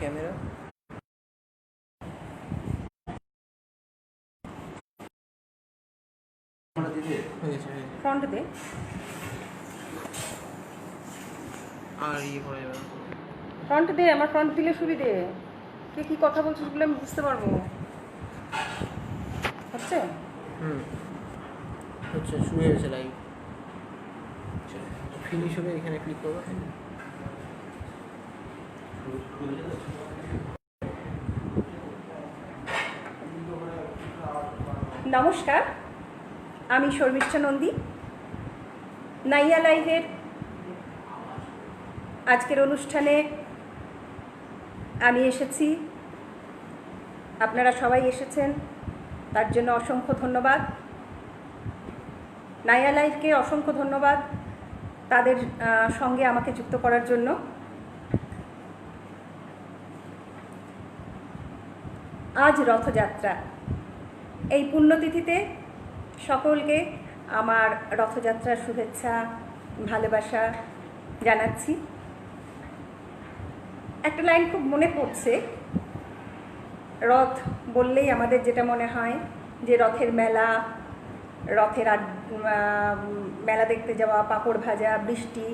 Camera front দে আর ইয়ে করা যাবে ফ্রন্ট দে, আমার ফ্রন্ট দিলে সুবিধে। কে কি কথা বলছিস বলে আমি বুঝতে পারবো। হচ্ছে হচ্ছে শুরু হয়েছে লাইভ। ফিনিশ হবে, এখানে ক্লিক করবো। নমস্কার, আমি শর্মিষ্ঠা নন্দী। নাইয়া লাইভের আজকের অনুষ্ঠানে আমি এসেছি। আপনারা সবাই এসেছেন, তার জন্য অসংখ্য ধন্যবাদ। নাইয়া লাইভকে অসংখ্য ধন্যবাদ তাদের সঙ্গে আমাকে যুক্ত করার জন্য। আজ রথযাত্রা, এই পুণ্যতিথিতে সকলকে আমার রথযাত্রার শুভেচ্ছা ভালোবাসা জানাচ্ছি। একটা লাইন খুব মনে পড়ছে, রথ বললেই আমাদের যেটা মনে হয় যে রথের মেলা, রথের মেলা দেখতে যাওয়া, পাঁপড় ভাজা, বৃষ্টি।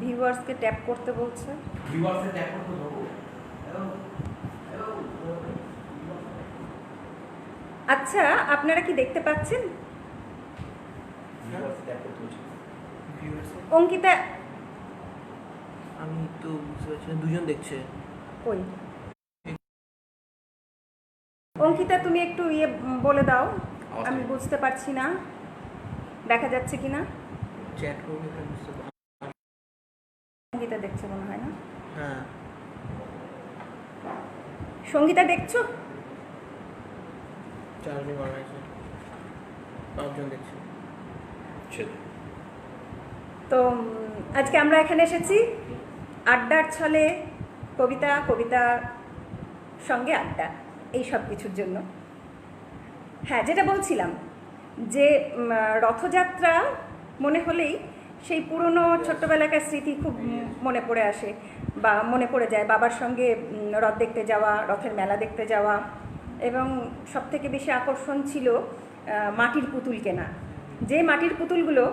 ভিউয়ার্সকে ট্যাপ করতে বলছে। আচ্ছা, আপনারা কি দেখতে পাচ্ছেন? অঙ্কিতা, আমি তো বুঝতে পারছি না, দুজন দেখছে। কই অঙ্কিতা, তুমি একটু ইয়ে বলে দাও, আমি বুঝতে পারছি না দেখা যাচ্ছে কিনা। চ্যাট করলে বুঝতে পারছি। সঙ্গীতা দেখছে মনে হয় না? হ্যাঁ, সঙ্গীতা দেখছো? 4 জন করা হয়েছে, 5 জন দেখছে। তো আজকে আমরা এখানে এসেছি আড্ডার ছলে, কবিতার সঙ্গে আড্ডা, এই সব কিছুর জন্য। হ্যাঁ, যেটা বলছিলাম যে রথযাত্রা মনে হলেই সেই পুরনো ছোট্টবেলাকার স্মৃতি খুব মনে পড়ে আসে বা মনে পড়ে যায়। বাবার সঙ্গে রথ দেখতে যাওয়া, রথের মেলা দেখতে যাওয়া, এবং সবথেকে বেশি আকর্ষণ ছিল মাটির পুতুল কেনা। যে মাটির পুতুলগুলো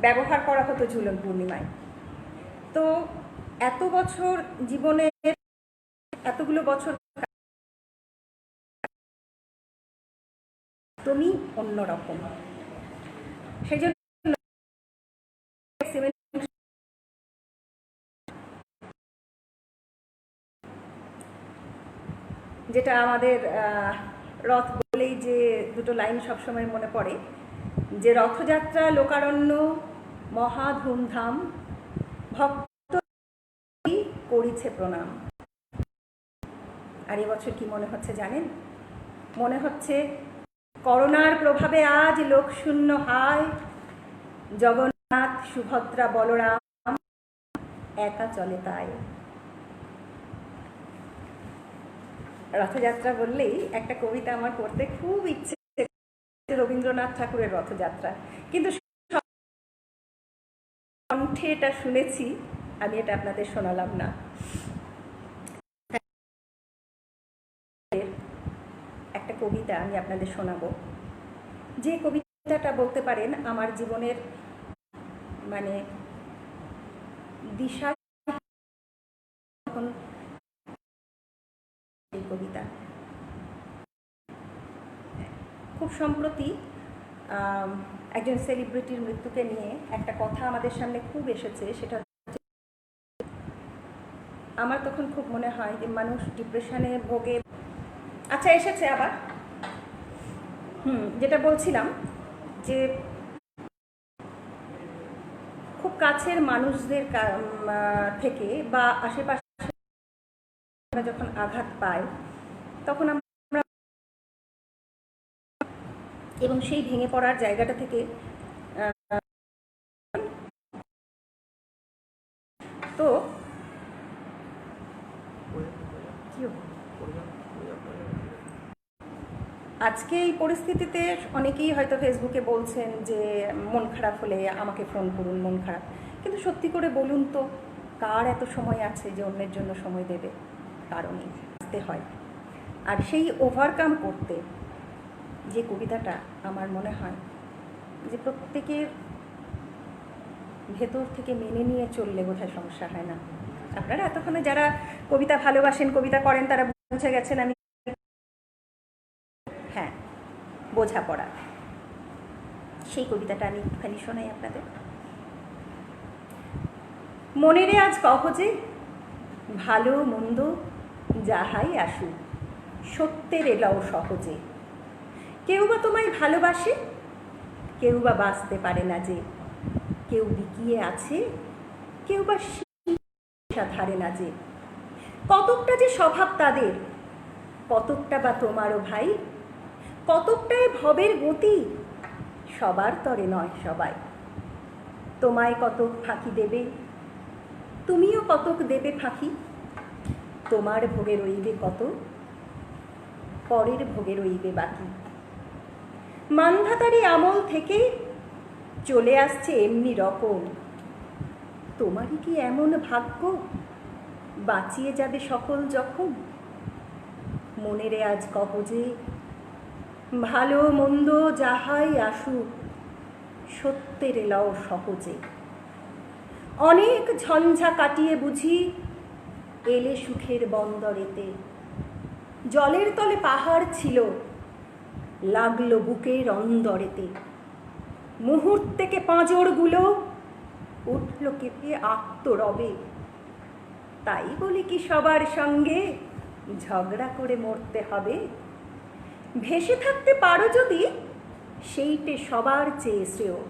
ব্যবহার করা হতো ঝুলন পূর্ণিমায়। তো এত বছর জীবনে, এতগুলো বছর তুমি অন্যরকম, সেই জন্য যেটা আমাদের রথ বলেই যে দুটো লাইন সবসময় মনে পড়ে, যে রথযাত্রা লোকারণ্য মহা ধুমধাম, ভক্ত করিছে প্রণাম। আর এবছর কি মনে হচ্ছে জানেন? মনে হচ্ছে করোনার প্রভাবে আজ লোকশূন্য হায়, জগন্নাথ সুভদ্রা বলরাম একা চলে তাই। রথযাত্রা বললেই একটা কবিতা আমার পড়তে খুব ইচ্ছে, রবীন্দ্রনাথ ঠাকুরের রথযাত্রা, কিন্তু কণ্ঠে এটা শুনেছি, আমি এটা আপনাদের শোনালাম না। একটা কবিতা আমি আপনাদের শোনাবো, যে কবিতাটা বলতে পারেন আমার জীবনের মানে দিশা। এই কবিতা খুব সম্প্রতি একজন সেলিব্রিটির মৃত্যুকে নিয়ে একটা কথা আমাদের সামনে খুব এসেছে। সেটা আমার তখন খুব মনে হয় যে মানুষ ডিপ্রেশনে ভোগে। আচ্ছা, এসেছে আবার। যেটা বলছিলাম যে খুব কাছের মানুষদের থেকে বা আশেপাশে যখন আঘাত পায় তখন আমরা, এবং সেই ভেঙে পড়ার জায়গাটা থেকে তো আজকে এই পরিস্থিতিতে অনেকেই হয়তো ফেসবুকে বলছেন যে মন খারাপ হলে আমাকে ফোন করুন, মন খারাপ। কিন্তু সত্যি করে বলুন তো, কার এত সময় আছে যে অন্যের জন্য সময় দেবে? কারণে আসতে হয়। আর সেই ওভারকাম করতে যে কবিতাটা আমার মনে হয় যে প্রত্যেকের ভেতর থেকে মেনে নিয়ে চললে বোধহয় সমস্যা হয় না। আপনারা এতক্ষণে যারা কবিতা ভালোবাসেন, কবিতা করেন, তারা বুঝে গেছেন আমি, হ্যাঁ, বোঝাপড়া। সেই কবিতাটা আমি একটুখানি শোনাই আপনাদের। মনেরে আজ কহ যে ভালো মন্দ যাহাই আসুক, সত্যের এলাও সহজে। কেউ বা তোমায় ভালোবাসে, কেউ বা বাঁচতে পারে না যে। কেউ বিকিয়ে আছে, কেউ বা ধারে না যে। কতকটা যে স্বভাব তাদের, কতকটা বা তোমারও ভাই, কতকটায় ভবের গতি, সবার তরে নয় সবাই। তোমায় কতক ফাঁকি দেবে, তুমিও কতক দেবে ফাঁকি। তোমার ভোগে রইবে কত, পরের ভোগে রইবে বাকি। মানধাতারি আমল থেকে চলে আসছে এমনি রকম। তোমারই কি এমন ভাগ্য, বাঁচিয়ে যাবে সকল যখন? মনেরে আজ কহ যে ভালো মন্দ যাহাই আসুক, সত্যের এলাও সহজে। অনেক ঝঞ্ঝা কাটিয়ে বুঝি এলে সুখের বন্দরেতে। জলের তলে পাহাড় ছিল, লাগলো বুকের অন্দরেতে। মুহূর্তেকে পাঁজরগুলো উঠল কেঁপে আত্মরবে। তাই বলি কি সবার সঙ্গে ঝগড়া করে মরতে হবে? ভেসে থাকতে পারো যদি সেইটে সবার চেয়ে শ্রেয়।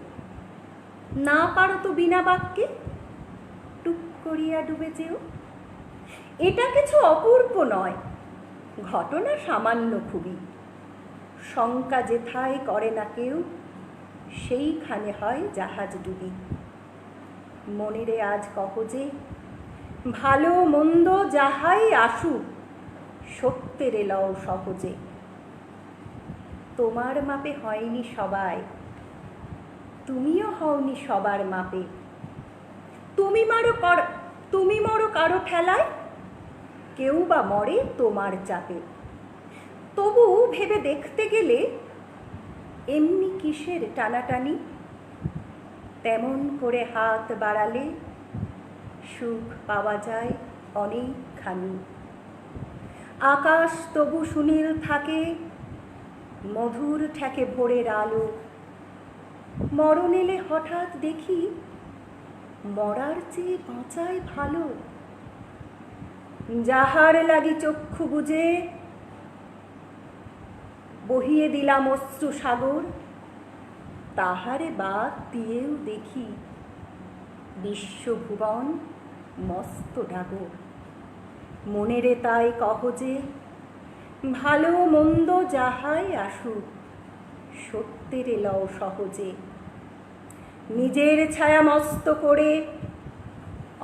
না পারো তো বিনা বাক্যে টুক করিয়া ডুবে যেও। এটা কিছু অপূর্ব নয়, ঘটনা সামান্য খুবই। শঙ্কা যেথায় করে না কেউ, সেইখানে হয় জাহাজ ডুবি। মনেরে আজ কহ যে ভালো মন্দ যাহাই আসুক, সত্যের এলাও সহজে। তোমার মাপে হয়নি সবাই, তুমিও হওনি সবার মাপে। তুমি মরো কারো ঠেলায়, কেউ বা মরে তোমার চাপে। তবু ভেবে দেখতে গেলে এমনি কিসের টানাটানি? তেমন করে হাত বাড়ালে সুখ পাওয়া যায় অনেকখানি। আকাশ তবু সুনীল থাকে, মধুর ঠেকে ভোরের আলো। মরণ এলে হঠাৎ দেখি মরার চেয়ে বাঁচাই ভালো। যাহার লাগি চক্ষু বুজে বহিয়ে দিলাম অশ্রু সাগর, তাহারে বাদ দিয়েও দেখি বিশ্বভুবন মস্ত ডাগর। মনেরে তাই কহ যে ভালো মন্দ যাহাই আসুক, সত্যের এলাও সহজে। নিজের ছায়া মস্ত করে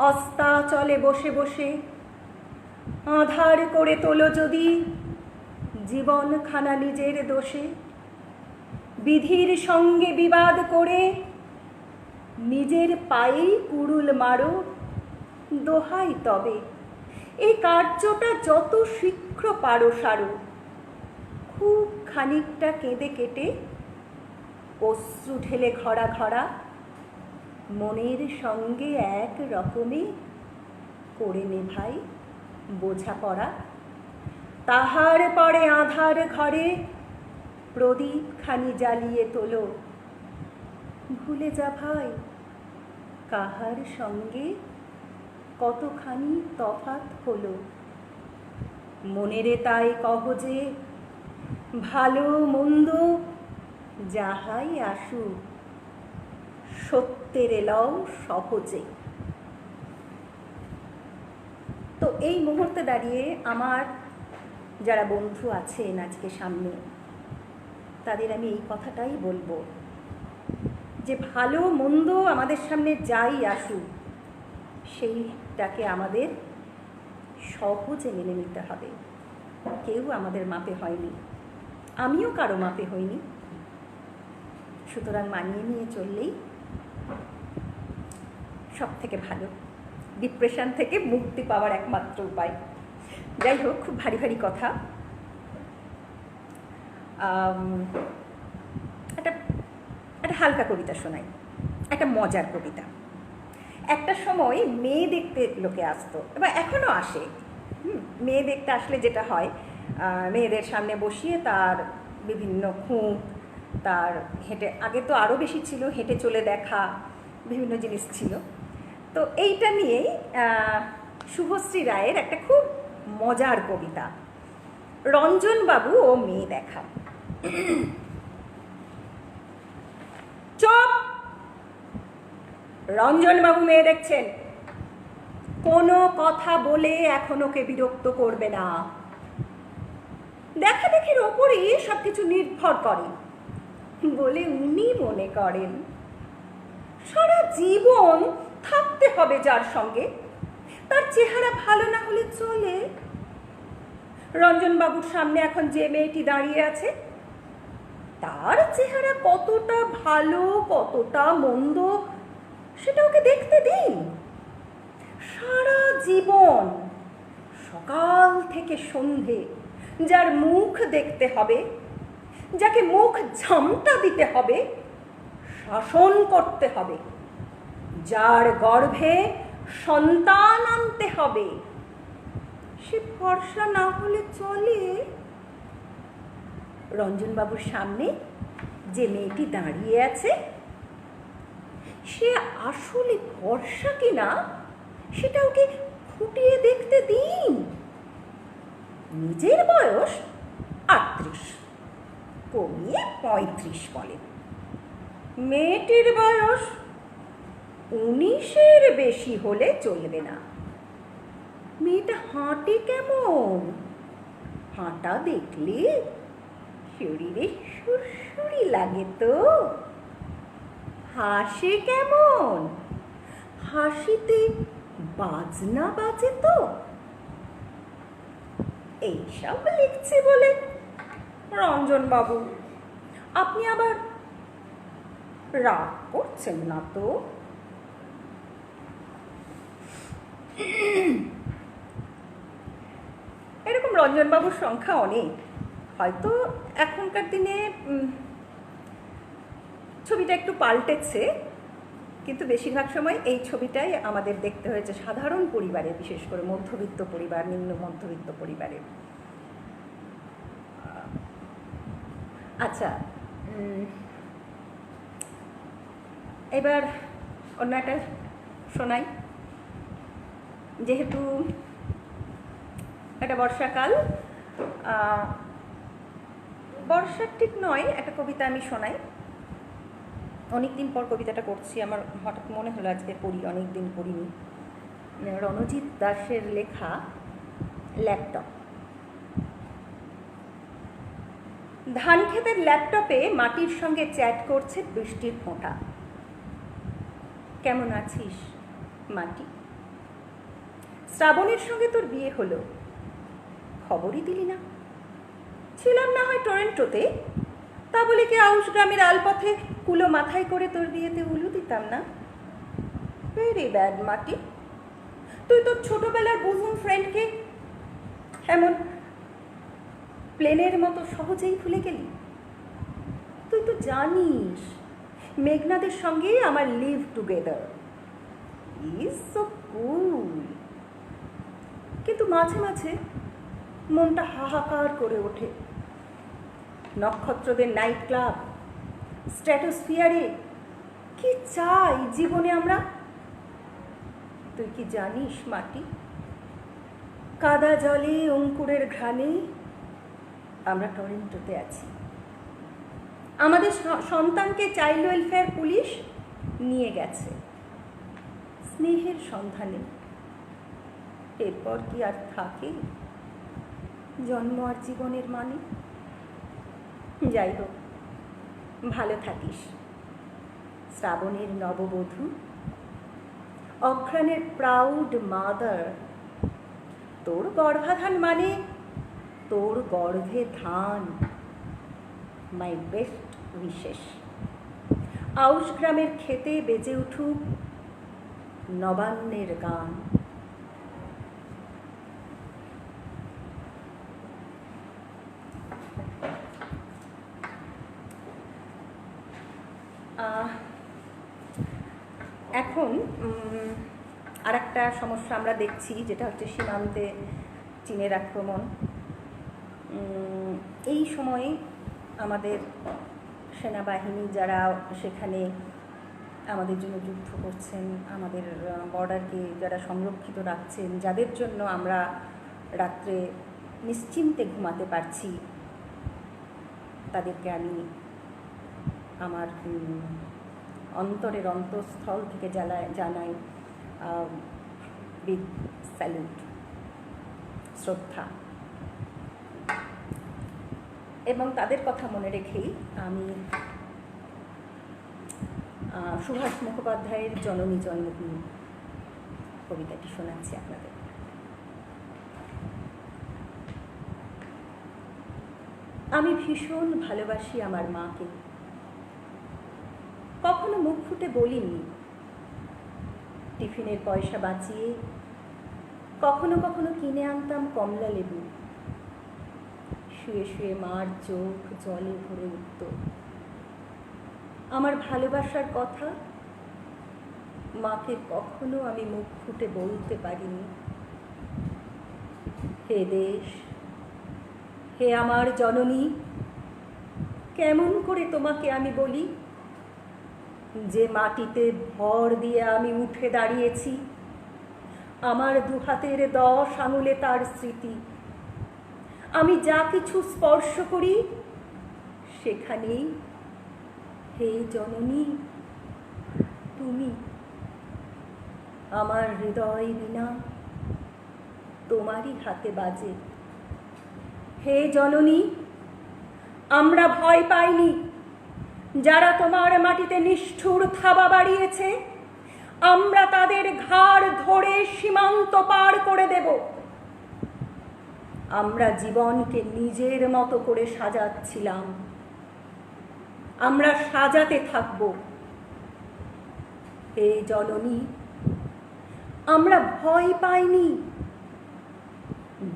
অস্তাচলে বসে বসে আঁধার করে তোলো যদি জীবনখানা নিজের দোষে। বিধির সঙ্গে বিবাদ করে নিজের পায়েই কুড়ুল মারো, দোহাই তবে এই কার্যটা যত শীঘ্র পারো সারো। খুব খানিকটা কেঁদে কেটে অশ্রু ঢেলে ঘরা ঘরা, মনের সঙ্গে এক রকমে করে নে ভাই বোঝাপড়া। তাহার পরে আঁধার ঘরে প্রদীপ খানি জ্বালিয়ে তোলো। ভুলে যা ভাই কাহার সঙ্গে কতখানি তফাৎ হলো। মনেরে তাই কহ যে ভালো মন্দ যাহাই আসুক, সত্যের এলাও সহজে। তো এই মুহূর্তে দাঁড়িয়ে আমার যারা বন্ধু আছেন আজকে সামনে, তাদের আমি এই কথাটাই বলবো যে ভালো মন্দ আমাদের সামনে যাই আসুক, সেইটাকে আমাদের সহজে মেনে নিতে হবে। কেউ আমাদের মাপে হয়নি। আমিও কারো মাপে হইনি, সুতরাং মানিয়ে নিয়ে চললেই সব থেকে ভালো, ডিপ্রেশন থেকে মুক্তি পাওয়ার একমাত্র উপায়। যাই হোক, খুব ভারী ভারী কথা। একটা একটা হালকা কবিতা শোনাই, একটা মজার কবিতা। একটা সময় মেয়ে দেখতে লোকে আসতো, এবার এখনও আসে। মেয়ে দেখতে আসলে যেটা হয়, মেয়েদের সামনে বসিয়ে তার বিভিন্ন খুঁত, তার হেঁটে, আগে তো আরও বেশি ছিল, হেঁটে চলে দেখা, বিভিন্ন জিনিস ছিল। তো এইটা নিয়েই শুভশ্রী রায়ের একটা খুব মজার কবিতা, রঞ্জনবাবু ও মেয়ে দেখা। চুপ! রঞ্জনবাবু মেয়ে দেখছেন, কোনো কথা বলে এখন ওকে বিরক্ত করবে না। দেখা দেখির ওপরই সব কিছু নির্ভর করে বলে উনি মনে করেন। সারা জীবন থাকতে হবে যার সঙ্গে, তার চেহারা ভালো না হলে চলে। রঞ্জনবাবুর সামনে এখন যে মেয়েটি দাঁড়িয়ে আছে, তার চেহারা কতটা ভালো কতটা মন্দ সেটা ওকে দেখতে দিন। সারা জীবন সকাল থেকে সন্ধে যার মুখ দেখতে হবে, যাকে মুখ ঝামটা দিতে হবে, শাসন করতে হবে, যার গর্ভে সন্তান আনতে হবে, সে ভরসা না হলে চলে। রঞ্জনবাবুর সামনে যে মেয়েটি দাঁড়িয়ে আছে, সে আসলে ভরসা কিনা সেটা ওকে ফুটিয়ে দেখতে দিন। নিজের বয়স 38, কমিয়ে 35 বলে। মেয়েটির বয়স 19-এর বেশি হলে চলবে না। মেয়েটা হাঁটে কেমন, হাঁটা দেখলে শরীরে সুরসুরি লাগে তো। হাসে কেমন, হাসিতে বাজনা বাজে তো। এইসব লিখছি বলে রঞ্জনবাবু আপনি আবার রাগ করছেন না তো? এরকম রঞ্জনবাবুর সংখ্যা অনেক। হয়তো এখনকার দিনে ছবিটা একটু পাল্টেছে, কিন্তু বেশিরভাগ সময় এই ছবিটাই আমাদের দেখতে হয়েছে সাধারণ পরিবারে, বিশেষ করে মধ্যবিত্ত পরিবার, নিম্ন মধ্যবিত্ত পরিবারে। আচ্ছা, এবার অন্য একটা শোনাই। যেহেতু এটা বর্ষাকাল, বর্ষার ঠিক নয়, একটা কবিতা আমি শোনাই। অনেকদিন পর কবিতাটা করছি, আমার হঠাৎ মনে হলো আজকে পড়ি, অনেকদিন পড়িনি। রণজিৎ দাসের লেখা ল্যাপটপ। ধান ক্ষেতের ল্যাপটপে মাটির সঙ্গে চ্যাট করছে বৃষ্টির ফোঁটা। কেমন আছিস মাটি? শ্রাবণের সঙ্গে তোর বিয়ে হলো, খবরই দিলি না। ছিলাম না হয় টরেন্টোতে, তা বলে কি আউশ গ্রামের আলপথে কুলো মাথায় করে তোর বিয়েতে উলু দিতাম না? ভেরি ব্যাড মাটি। তুই তোর ছোটবেলার বুঝুন ফ্রেন্ডকে এমন প্লেনের মতো সহজেই ভুলে গেলি? তুই তো জানিস মেঘনাদের সঙ্গে আমার লিভ টুগেদার ইজ সো কুল। কিন্তু মাঝে মাঝে মনটা হাহাকার করে ওঠে। নক্ষত্রদের নাইট ক্লাব, স্ট্র্যাটোস্ফিয়ারে কি চাই জীবনে আমরা? তুই কি জানিস মাটি, কাদা জলে অঙ্কুরের ঘ্রাণে আমরা টরেন্টোতে আছি। আমাদের সন্তানকে চাইল্ড ওয়েলফেয়ার পুলিশ নিয়ে গেছে স্নেহের সন্ধানে। এরপর কি আর থাকে জন্ম আর জীবনের মানে? যাই হোক, ভালো থাকিস শ্রাবণের নববধূ, অঘ্রাণের প্রাউড মাদার। তোর গর্ভাধান মানে তোর গর্ভে ধান, মাই বেস্ট উইশেস। আউশ গ্রামের খেতে বেজে উঠুক নবান্নের গান। এখন আর একটা সমস্যা আমরা দেখছি, যেটা হচ্ছে সীমান্তে চীনের আক্রমণ। এই সময়ে আমাদের সেনাবাহিনী যারা সেখানে আমাদের জন্য যুদ্ধ করছেন, আমাদের বর্ডারকে যারা সংরক্ষিত রাখছেন, যাদের জন্য আমরা রাত্রে নিশ্চিন্তে ঘুমাতে পারছি, তাদেরকে আমি আমার অন্তরের অন্তঃস্থল থেকে জানাই বিগ স্যালুট, শ্রদ্ধা। এবং তাদের কথা মনে রেখেই আমি সুভাষ মুখোপাধ্যায়ের জননী জন্মভূমি কবিতাটি শোনাচ্ছি আপনাদের। আমি ভীষণ ভালোবাসি আমার মাকে, কখনো মুখ ফুটে বলিনি। টিফিনের পয়সা বাঁচিয়ে কখনো কখনো কিনে আনতাম কমলা লেবু। শুয়ে শুয়ে মার চোখ জলে ভরে উঠত। আমার ভালোবাসার কথা মাকে কখনো আমি মুখ ফুটে বলতে পারিনি। হে দেশ, হে আমার জননী, কেমন করে তোমাকে আমি বলি, যে মাটিতে ভর দিয়ে আমি উঠে দাঁড়িয়েছি, আমার দুহাতের 10 আঙুলে তার স্মৃতি। আমি যা কিছু স্পর্শ করি সেখানেই হে জননী তুমি। আমার হৃদয় বিনা তোমারই হাতে বাজে। হে জননী, আমরা ভয় পাইনি যারা তোমার মাটিতে নিষ্ঠুর থাবা বাড়িয়েছে। আমরা তাদের ঘাড় ধরে সীমান্ত পার করে দেব। আমরা জীবনকে নিজের মতো করে সাজাচ্ছিলাম, আমরা সাজাতে থাকব। হে জননী, আমরা ভয় পাইনি।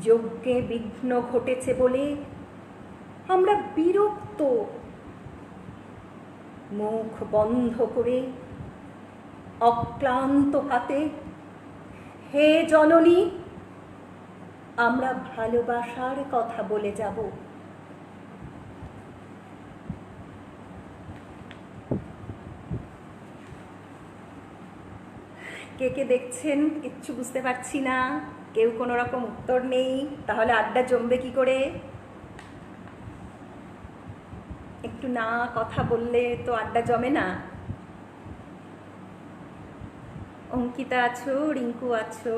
যজ্ঞে বিঘ্ন ঘটেছে বলে আমরা বিরক্ত। মুখ বন্ধ করে অক্লান্ত হাতে হে জননী আমরা ভালোবাসার কথা বলে যাব। কে কে দেখছেন কিচ্ছু বুঝতে পারছি না, কেউ কোনো রকম উত্তর নেই, তাহলে আড্ডা জমবে কি করে? একটু না কথা বললে তো আড্ডা জমে না। অঙ্কিতা আছো, রিঙ্কু আছো,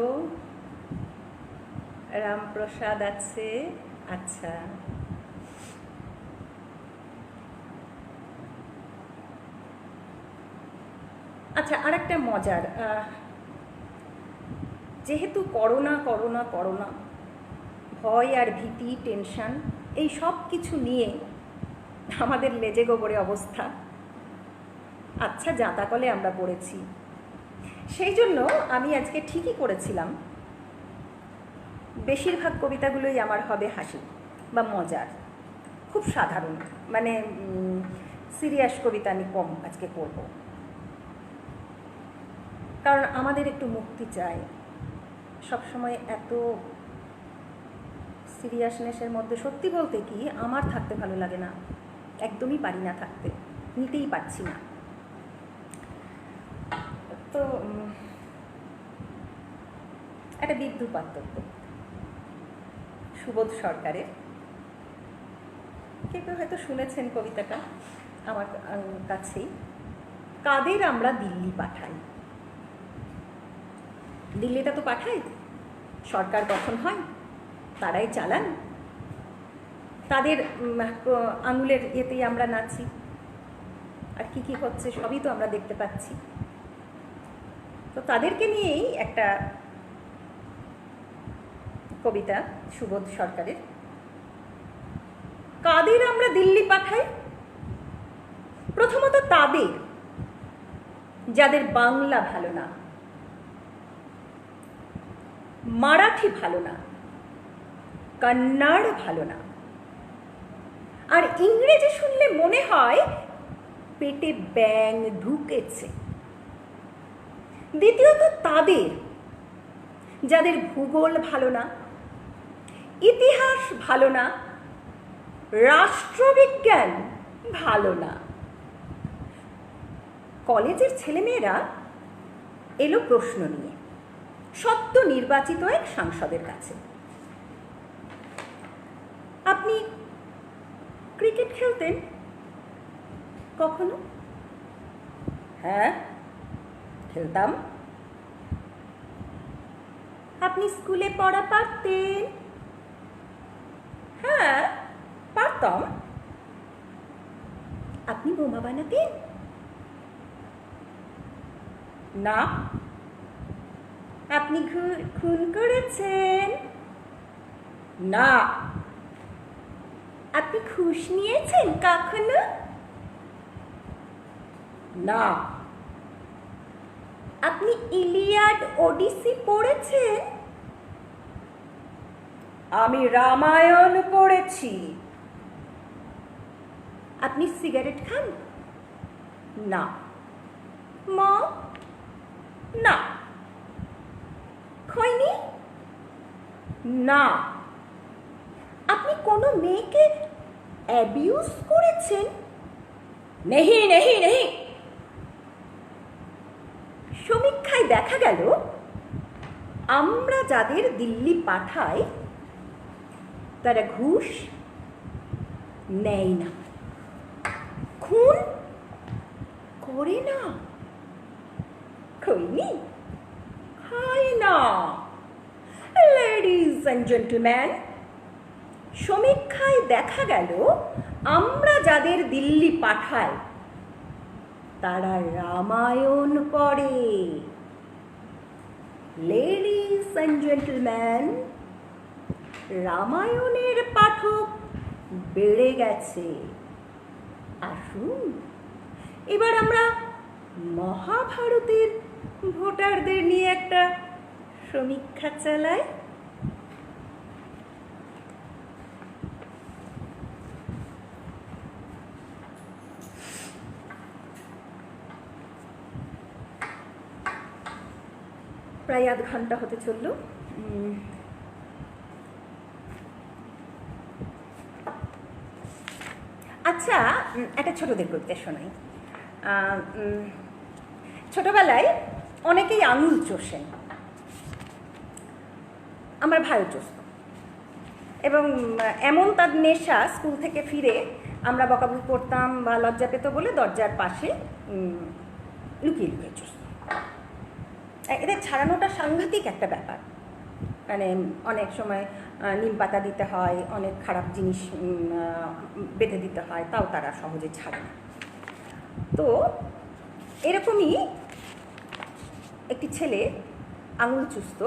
রামপ্রসাদ আছে, আচ্ছা। আচ্ছা, আর একটা মজার, যেহেতু করোনা করোনা করোনা, ভয় আর ভীতি, টেনশন, এই সব কিছু নিয়ে আমাদের লেজে গোবরে অবস্থা। আচ্ছা, জাঁতাকলে আমরা পড়েছি, সেই জন্য আমি আজকে ঠিকই করেছিলাম বেশিরভাগ কবিতাগুলোই আমার হবে হাসি বা মজার, খুব সাধারণ, মানে সিরিয়াস কবিতা আমি কম আজকে করব, কারণ আমাদের একটু মুক্তি চাই। সবসময় এত সিরিয়াসনেসের মধ্যে সত্যি বলতে কি আমার থাকতে ভালো লাগে না, একদমই পারি না থাকতে, নিতেই পারছি না। তো একটা বিদ্যুৎ পার্থক্য সুবোধ সরকারের, কেউ কেউ হয়তো শুনেছেন কবিতাটা আমার কাছেই। কাদের আমরা দিল্লি পাঠাই? দিল্লিটা তো পাঠাই, সরকার গঠন হয়, তারাই চালান, তাদের আঙুলের ইয়েতেই আমরা নাচি, আর কি কি হচ্ছে সবই তো আমরা দেখতে পাচ্ছি। তো তাদেরকে নিয়েই একটা কবিতা সুবোধ সরকারের। কাদের আমরা দিল্লি পাঠাই? প্রথমত তাদের যাদের বাংলা ভালো না, মারাঠি ভালো না, কন্নড় ভালো না, আর ইংরেজি শুনলে মনে হয় পেটে ব্যাঙ ঢুকেছে। দ্বিতীয়ত তাদের যাদের ভূগোল ভালো না, ইতিহাস ভালো না, রাষ্ট্রবিজ্ঞান ভালো না। কলেজের ছেলেমেয়েরা এলো প্রশ্ন নিয়ে সদ্য নির্বাচিত এক সাংসদের কাছে, আপনি ক্রিকেট খেলতেন কখনো? হ্যাঁ, খেলতাম। আপনি স্কুলে পড়া পারতেন? হ্যাঁ, পারতাম। আপনি বোমা বানাতেন? না। আপনি খুন করেছেন? না। আপনি ঘুষ নিয়েছেন কখনো? না। আপনি ইলিয়াড ওডিসি পড়েছেন? আমি রামায়ণ পড়েছি। আপনি সিগারেট খান? না। মদ? না। খৈনি? না। আপনি কোনো মেয়েকে অ্যাবিউজ করেছেন? নেহি নেহি নেহি। সমীক্ষায় দেখা গেল আমরা যাদের দিল্লি পাঠাই তারা ঘুষ নেয় না, খুন করে না, খৈনি খায় না। লেডিজ অ্যান্ড জেন্টলম্যান, সমীক্ষায় দেখা গেল আমরা যাদের দিল্লি পাঠাই তারা রামায়ণ পড়ে। লেডিজ অ্যান্ড জেন্টলম্যান, রামায়ণের পাঠক বেড়ে গেছে। আসুন এবার আমরা মহাভারতের ভোটারদের নিয়ে একটা সমীক্ষা চালাই। প্রায় আধ ঘন্টা হতে চলল। আচ্ছা, একটা ছোটদের গল্পটা শোনাই। ছোটবেলায় অনেকেই আঙুল চষেন, আমার ভাইও চষত, এবং এমন তার নেশা, স্কুল থেকে ফিরে আমরা বকাবকি করতাম বা লজ্জা পেত বলে দরজার পাশে লুকিয়ে লুকিয়ে চষত। এদের ছাড়ানোটা সাংঘাতিক একটা ব্যাপার, মানে অনেক সময় নিম পাতা দিতে হয়, অনেক খারাপ জিনিস বেঁধে দিতে হয়, তাও তারা সহজে ছাড়ে না। তো এরকমই একটি ছেলে আঙুল চুষত।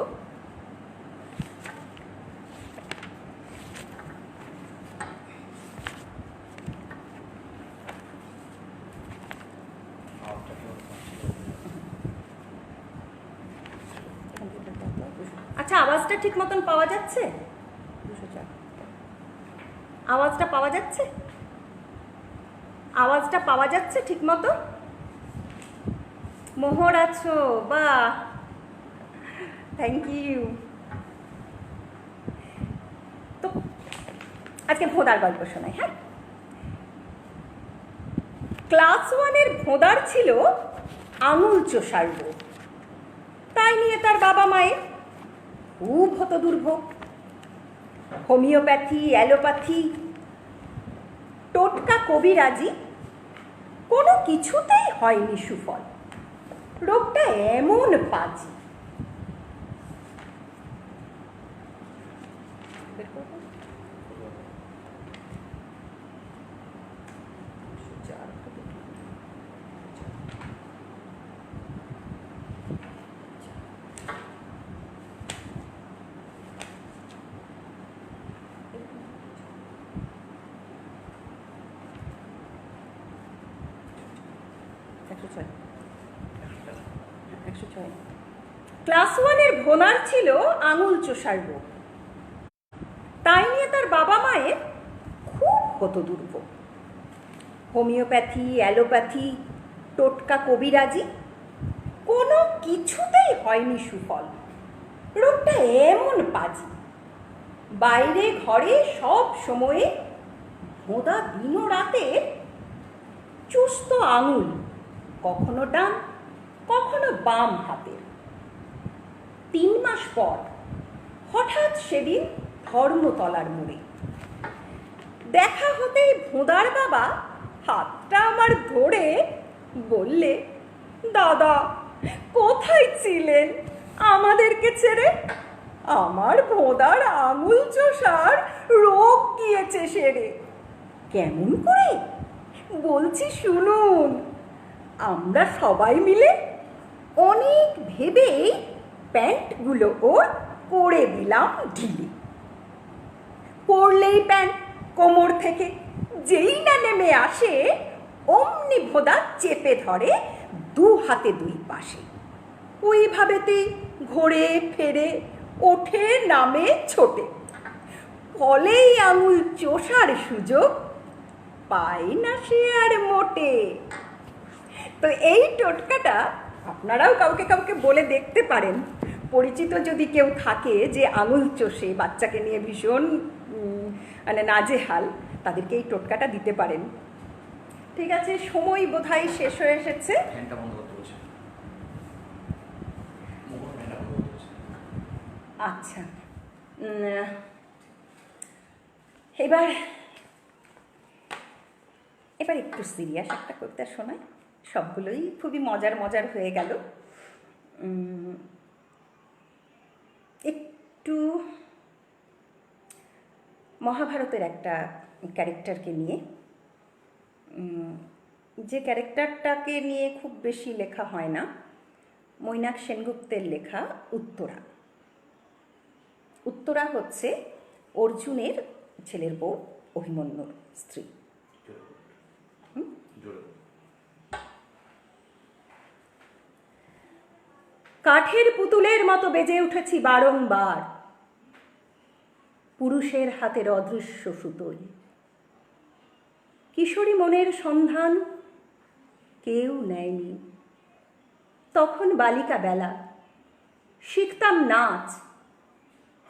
আচ্ছা, আওয়াজটা ঠিক মতন পাওয়া যাচ্ছে? আওয়াজটা পাওয়া যাচ্ছে? আওয়াজটা পাওয়া যাচ্ছে ঠিক মতো? মোহর আছো, বাহ, থ্যাংক ইউ। তো আজকে ভোঁদার গল্প শোনাই। হ্যাঁ, ক্লাস 1-এর ভোঁদার ছিল আঙুল চষার রোগ। তাই নিয়ে তার বাবা মায়ের খুব হতো দুর্ভোগ। হোমিওপ্যাথি, অ্যালোপ্যাথি, টোটকা, কবিরাজি, কোনো কিছুতেই হয়নি সুফল। রোগটা এমন পাজি। ক্লাস 1-এর ভোনার ছিল আঙুল চোষার রোগ। তাই নিয়ে তার বাবা মায়ের খুব হতো দুর্ভোগ। হোমিওপ্যাথি, অ্যালোপ্যাথি, টোটকা, কবিরাজি, কোনো কিছুতেই হয়নি সুফল। রোগটা এমন বাজে, বাইরে ঘরে সব সময়ে ভোঁদা দিনও রাতে চুস্ত আঙুল, কখনো ডান কখনো বাম হাতের। 3 মাস পর হঠাৎ সেদিন ধর্মতলার মোড়ে দেখা হতেই ভোঁদার বাবা হাতটা আমার ধরে বললে, দাদা কোথায় ছিলেন আমাদেরকে ছেড়ে? আমার ভোঁদার আঙুল চোষার রোগ গিয়েছে সেরে। কেমন করে বলছি শুনুন। আমরা সবাই মিলে অনেক ভেবেই প্যান্টগুলো ওর করে দিলাম ঢিলে। পরলেই প্যান্ট কোমর থেকে যেই না নেমে আসে, অমনি ভোঁদা চেপে ধরে 2 হাতে 2 পাশে। ওইভাবেতেই ঘোরে ফেরে, ওঠে নামে ছোটে, ফলেই আঙুল চোষার সুযোগ পায় না সে আর মোটে। তো এই টোটকাটা আপনারাও কাউকে কাউকে বলে দেখতে পারেন। পরিচিত যদি কেউ থাকে যে আঙুল চষে, বাচ্চাকে নিয়ে ভীষণ মানে নাজেহাল, তাদেরকে এই টোটকাটা দিতে পারেন। ঠিক আছে, সময় বোধহয় শেষ হয়ে এসেছে। আচ্ছা, এবার একটু সিরিয়াস একটা কবিতা শোনাই। সবগুলোই খুবই মজার মজার হয়ে গেল। একটু মহাভারতের একটা ক্যারেক্টারকে নিয়ে, যে ক্যারেক্টারটাকে নিয়ে খুব বেশি লেখা হয় না, মৈনাক সেনগুপ্তের লেখা উত্তরা। উত্তরা হচ্ছে অর্জুনের ছেলের বউ, অভিমন্যুর স্ত্রী। কাঠের পুতুলের মতো বেজে উঠেছি বারংবার পুরুষের হাতের অদৃশ্য সুতোয়। কিশোরী মনের সন্ধান কেউ নেয়নি। তখন বালিকা বেলা, শিখতাম নাচ,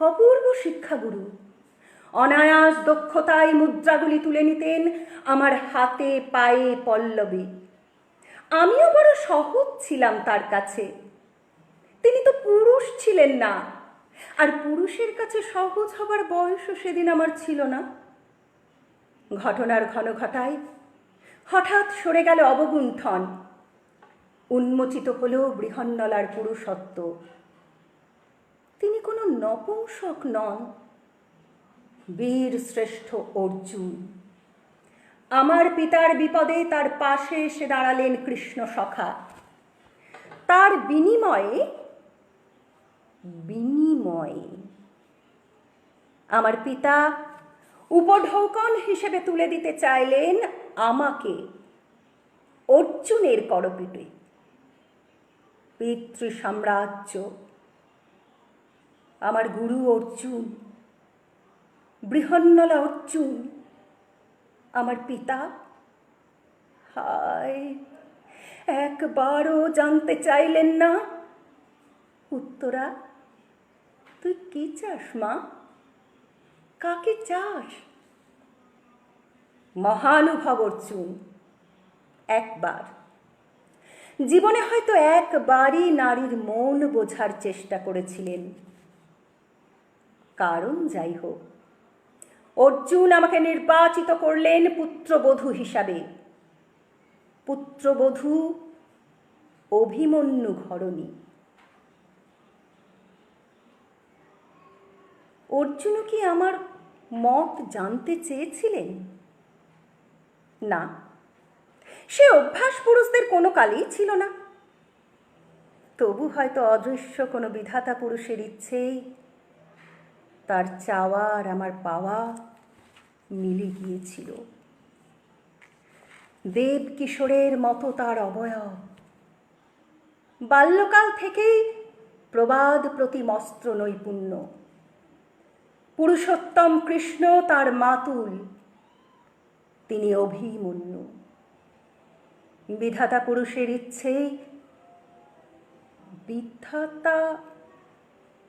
অপূর্ব শিক্ষাগুরু অনায়াস দক্ষতায় মুদ্রাগুলি তুলে নিতেন আমার হাতে পায়ে পল্লবে। আমিও বড় সহজ ছিলাম তার কাছে। তিনি তো পুরুষ ছিলেন না, আর পুরুষের কাছে সহজ হবার বয়সও সেদিন আমার ছিল না। ঘটনার ঘন ঘটায় হঠাৎ সরে গেল অবগুণ্ঠন, উন্মোচিত হল বৃহন্নলার পুরুষত্ব। তিনি কোনো নপুংসক নন, বীর শ্রেষ্ঠ অর্জুন। আমার পিতার বিপদে তার পাশে এসে দাঁড়ালেন কৃষ্ণ সখা। তার বিনিময়ে আমার পিতা উপঢৌকন হিসেবে তুলে দিতে চাইলেন আমাকে অর্জুনের করপিটে। পিতৃ সাম্রাজ্য, আমার গুরু অর্জুন, বৃহন্নলা অর্জুন, আমার পিতা। হায়, একবারও জানতে চাইলেন না, উত্তরা তুই কি চাস মা, কাকে চাস? মহানুভব অর্জুন একবার, জীবনে হয়তো একবারই নারীর মন বোঝার চেষ্টা করেছিলেন। কারণ যাই হোক, অর্জুন আমাকে নির্বাচিত করলেন পুত্রবধূ হিসাবে। পুত্রবধূ অভিমন্যু ঘরণী। অর্জুনও কি আমার মত জানতে চেয়েছিলেন? না, সে অভ্যাস পুরুষদের কোনো কালেই ছিল না। তবু হয়তো অদৃশ্য কোনো বিধাতা পুরুষের ইচ্ছেই তার চাওয়া আর আমার পাওয়া মিলে গিয়েছিল। দেব কিশোরের মতো তার অবয়ব, বাল্যকাল থেকেই প্রবাদ প্রতিমস্ত্র নৈপুণ্য। পুরুষোত্তম কৃষ্ণ তার মাতুল, তিনি অভিমন্যু। বিধাতা পুরুষের ইচ্ছেই বিধাতা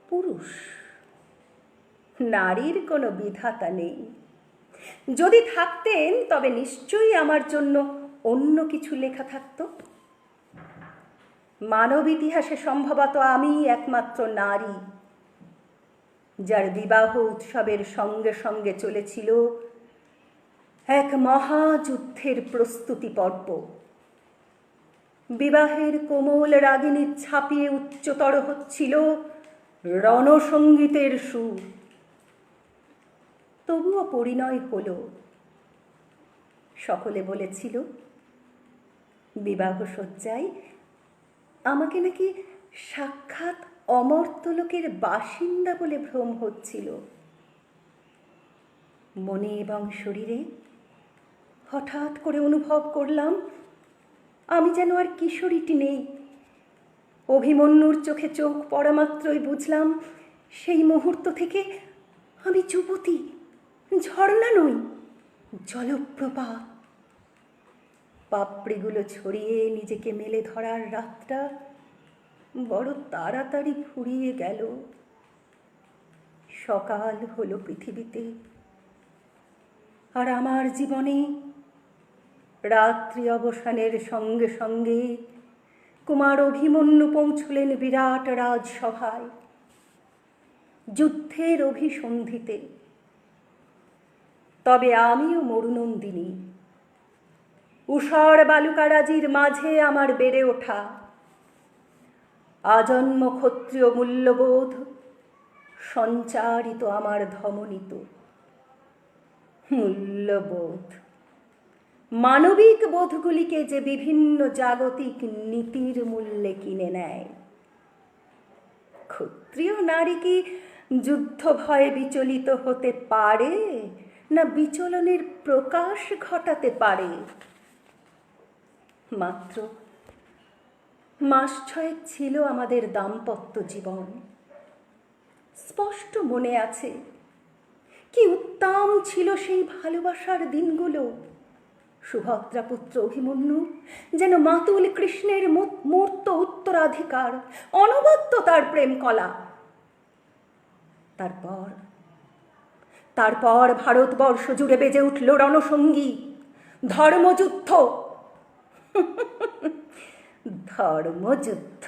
পুরুষ, নারীর কোনো বিধাতা নেই। যদি থাকতেন তবে নিশ্চয়ই আমার জন্য অন্য কিছু লেখা থাকত। মানব ইতিহাসে সম্ভবত আমি একমাত্র নারী যার বিবাহ উৎসবের সঙ্গে সঙ্গে চলেছিল এক মহাযুদ্ধের প্রস্তুতি পর্ব। বিবাহের কোমল রাগিনী ছাপিয়ে উচ্চতর হচ্ছিল রণসঙ্গীতের সুর। তবুও পরিণয় হলো। সকলে বলেছিল বিবাহ শয্যায় আমাকে নাকি সাক্ষাৎ অমর্ত্যলোকের বাসিন্দা বলে ভ্রম হচ্ছিল। মনে এবং শরীরে হঠাৎ করে অনুভব করলাম আমি যেন আর কিশোরীটি নেই। অভিমন্যুর চোখে চোখ পড়া মাত্রই বুঝলাম সেই মুহূর্ত থেকে আমি যুবতী, ঝর্ণা নই, জলপ্রপাত। পাপড়িগুলো ছড়িয়ে নিজেকে মেলে ধরার রাতটা বড় তাড়াতাড়ি ফুরিয়ে গেল। সকাল হলো পৃথিবীতে, আর আমার জীবনে রাত্রি অবসানের সঙ্গে সঙ্গে কুমার অভিমন্যু পৌঁছলেন বিরাট রাজসভায়, যুদ্ধের অভিসন্ধিতে। তবে আমিও মরুনন্দিনী। ঊষর বালুকারাজির মাঝে আমার বেড়ে ওঠা, আজন্ম ক্ষত্রিয় মূল্যবোধ সঞ্চারিত আমার ধমনীত। মূল্যবোধ, মানবিক বোধগুলিকে যে বিভিন্ন জাগতিক নীতির মূল্যে কিনে নেয়। ক্ষত্রিয় নারী কি যুদ্ধ ভয়ে বিচলিত হতে পারে, না বিচলনের প্রকাশ ঘটাতে পারে? মাত্র মাস ছয়েক ছিল আমাদের দাম্পত্য জীবন। স্পষ্ট মনে আছে কি উত্তম ছিল সেই ভালোবাসার দিনগুলো। সুভদ্রা পুত্র অভিমন্যু যেন মাতুল কৃষ্ণের মূর্ত উত্তরাধিকার, অনবদ্য তার প্রেম কলা। তারপর ভারতবর্ষ জুড়ে বেজে উঠল রণসঙ্গী, ধর্মযুদ্ধ। ধর্মযুদ্ধ,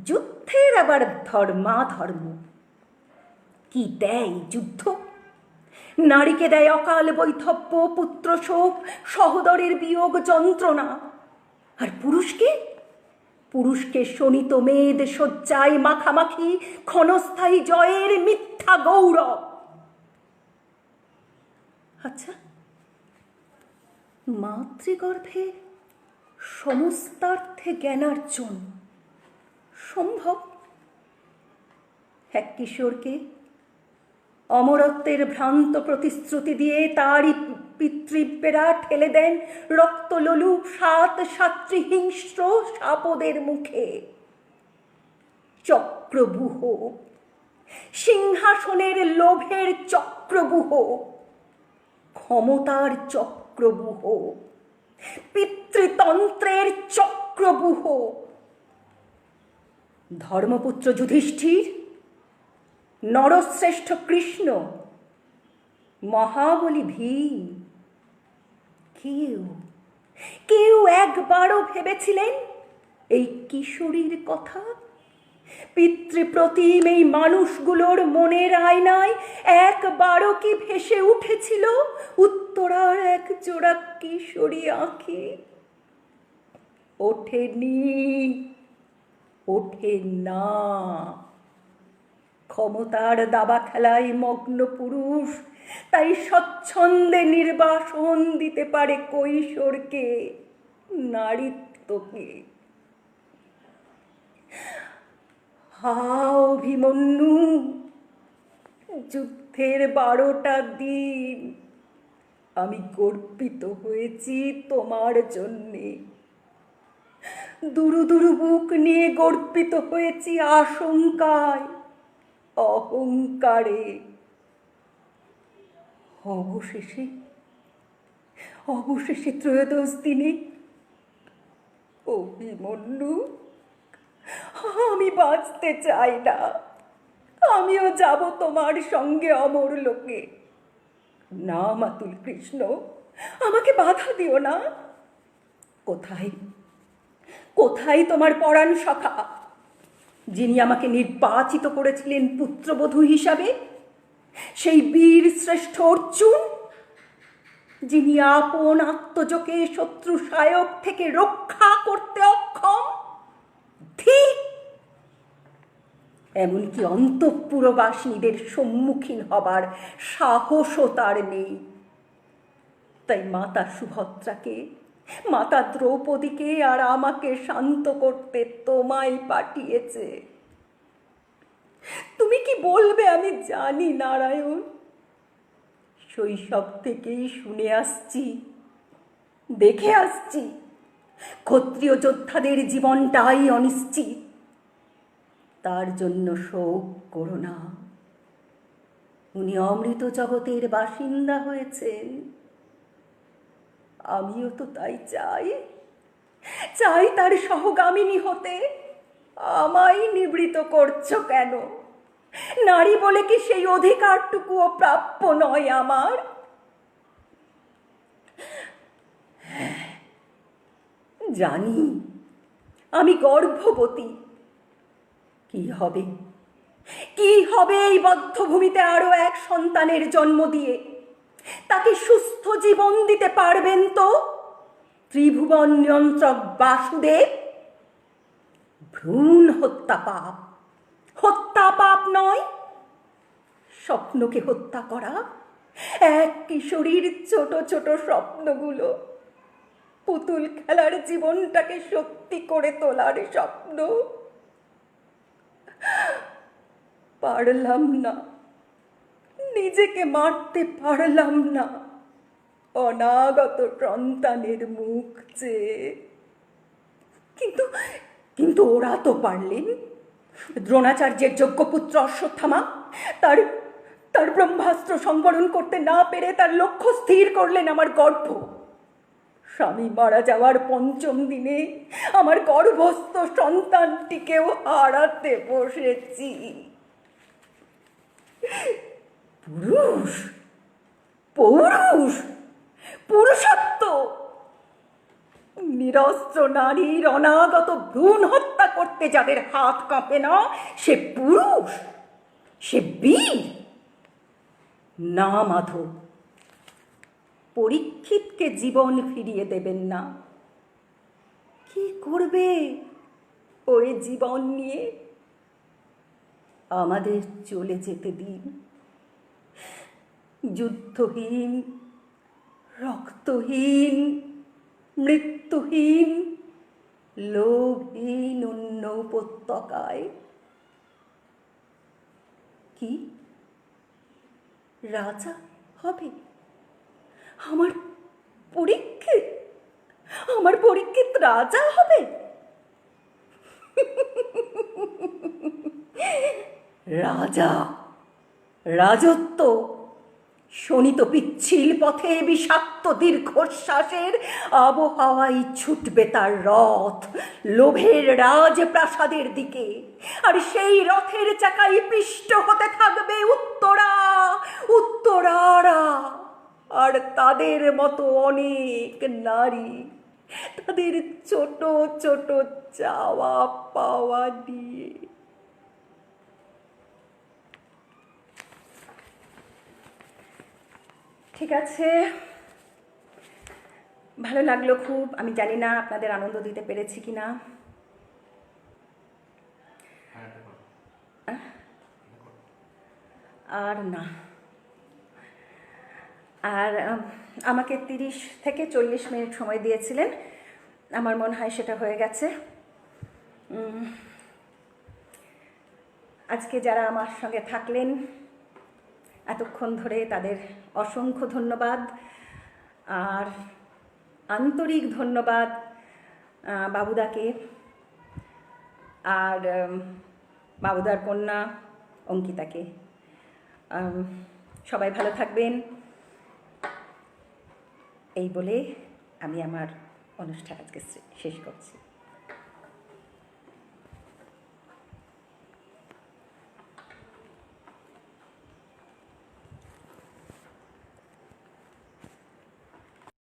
যুদ্ধের আবার ধর্মাধর্ম। কি দেয় যুদ্ধ? নারীকে দেয় অকাল বৈধব্য, পুত্র শোক, সহোদরের বিয়োগ যন্ত্রণা। আর পুরুষকে শোণিত মেদ শয্যায় মাখামাখি ক্ষণস্থায়ী জয়ের মিথ্যা গৌরব। আচ্ছা, মাতৃগর্ভে সমস্তার্থে জ্ঞানার্জন সম্ভব? এক কিশোরকে অমরত্বের ভ্রান্ত প্রতিশ্রুতি দিয়ে তারই পিতৃব্যেরা ঠেলে দেন রক্তলোলুপ সাতসাত্রী হিংস্র সাপদের মুখে। চক্রব্যূহ, সিংহাসনের লোভের চক্রব্যূহ, ক্ষমতার চক্রব্যূহ, পিতৃতন্ত্রের চক্রব্যূহ। ধর্মপুত্র যুধিষ্ঠির, নরশ্রেষ্ঠ কৃষ্ণ, মহাবলী ভীম, কেউ একবারও ভেবেছিলেন এই কিশোরীর কথা? পিতৃপ্রতিম এই মানুষগুলোর মনের আয়নায় একবারও কি ভেসে উঠেছিল উত্তরার এক জোড়া কিশোরী আঁখি? ওঠে না। ক্ষমতার দাবা খেলায় মগ্ন পুরুষ তাই স্বচ্ছন্দে নির্বাসন দিতে পারে কৈশোরকে, নারীত্বকে। হা অভিমন্যু, যুদ্ধের 12টা দিন আমি গর্বিত হয়েছি তোমার জন্যে। দুরু দুরু বুক নিয়ে গর্বিত হয়েছি আশঙ্কায়, অহংকারে। অবশেষে অবশেষে ত্রয়োদশ দিনে, অভিমন্যু, আমি বাঁচতে চাই না, আমিও যাব তোমার সঙ্গে অমর লোকে। না মাতুল কৃষ্ণ, আমাকে বাধা দিও না। কোথায় কোথায় তোমার পরাণ সখা, যিনি আমাকে নির্বাচিত করেছিলেন পুত্রবধূ হিসাবে? সেই বীর শ্রেষ্ঠ অর্জুন, যিনি আপন আত্মজকে শত্রু সায়ক থেকে রক্ষা করতে অক্ষম। ঠিক এমনকি অন্তঃপুরবাসিনীদের সম্মুখীন হবার সাহসও তার নেই। তাই মাতা সুভদ্রাকে, মাতা দ্রৌপদীকে আর আমাকে শান্ত করতে তোমায় পাঠিয়েছে। তুমি কি বলবে আমি জানি নারায়ণ, শৈশব থেকেই শুনে আসছি, দেখে আসছি, ক্ষত্রিয় যোদ্ধাদের জীবনটাই অনিশ্চিত। তার জন্য শোক করো না, উনি অমৃত জগতের বাসিন্দা হয়েছেন। আমিও তো তাই চাই, চাই তার সহগামিনী হতে। আমায় নিবৃত করছো কেন? নারী বলে কি সেই অধিকারটুকুও প্রাপ্য নয় আমার? জানি আমি গর্ভবতী। কি হবে, কি হবে এই বদ্ধভূমিতে আরো এক সন্তানের জন্ম দিয়ে? তাকে সুস্থ জীবন দিতে পারবেন তো ত্রিভুবন নিয়ন্ত্রক বাসুদেব? ভ্রূণ হত্যা পাপ, হত্যা পাপ নয়। স্বপ্নকে হত্যা করা, এক কিশোরীর ছোট ছোট স্বপ্নগুলো, পুতুল খেলার জীবনটাকে সত্যি করে তোলার স্বপ্ন। পারলাম না, নিজেকে মারতে পারলাম না অনাগত সন্তানের মুখ চেয়ে। কিন্তু কিন্তু ওরা তো পারলেন। দ্রোণাচার্যের যোগ্য পুত্র অশ্বত্থামা তার তার ব্রহ্মাস্ত্র সংবরণ করতে না পেরে তার লক্ষ্য স্থির করলেন আমার গর্ভ। স্বামী মারা যাওয়ার পঞ্চম দিনে আমার গর্ভস্থ সন্তানটিকেও হারাতে বসেছি। পুরুষ, পৌরুষ, পুরুষত্ব, নিরস্ত্র নারীর অনাগত ভ্রূণ হত্যা করতে যাদের হাত কাঁপে না, সে পুরুষ, সে বীর। না মাধব, পরীক্ষিতকে জীবন ফিরিয়ে দেবেন না। কি করবে ওই জীবন নিয়ে? আমাদের চলে যেতে দিন। যুদ্ধহীন, রক্তহীন, মৃত্যুহীন, লোভহীন অন্য উপত্যকায়। কি রাজা হবে আমার পরীক্ষিত? আমার পরীক্ষিত রাজা হবে? রাজা, রাজত্ব, শোণিত পিচ্ছিল পথে বিষাক্ত দীর্ঘশ্বাসের আবহাওয়ায় ছুটবে তার রথ লোভের রাজপ্রাসাদের দিকে। আর সেই রথের চাকায় পিষ্ট হতে থাকবে উত্তরা, উত্তরারা, আর তাদের মতো অনেক নারী, তাদের ছোট ছোট চাওয়া পাওয়া দিয়ে। ঠিক আছে, ভালো লাগলো খুব। আমি জানি না আপনাদের আনন্দ দিতে পেরেছি কিনা। আর না, আর আমাকে 30 থেকে 40 মিনিট সময় দিয়েছিলেন, আমার মনে হয় সেটা হয়ে গেছে। আজকে যারা আমার সঙ্গে থাকলেন এতক্ষণ ধরে, তাদের অসংখ্য ধন্যবাদ। আর আন্তরিক ধন্যবাদ বাবুদাকে, আর বাবুদার কন্যা অঙ্কিতাকে। সবাই ভালো থাকবেন এই বলে আমি আমার অনুষ্ঠান আজকে শেষ করছি।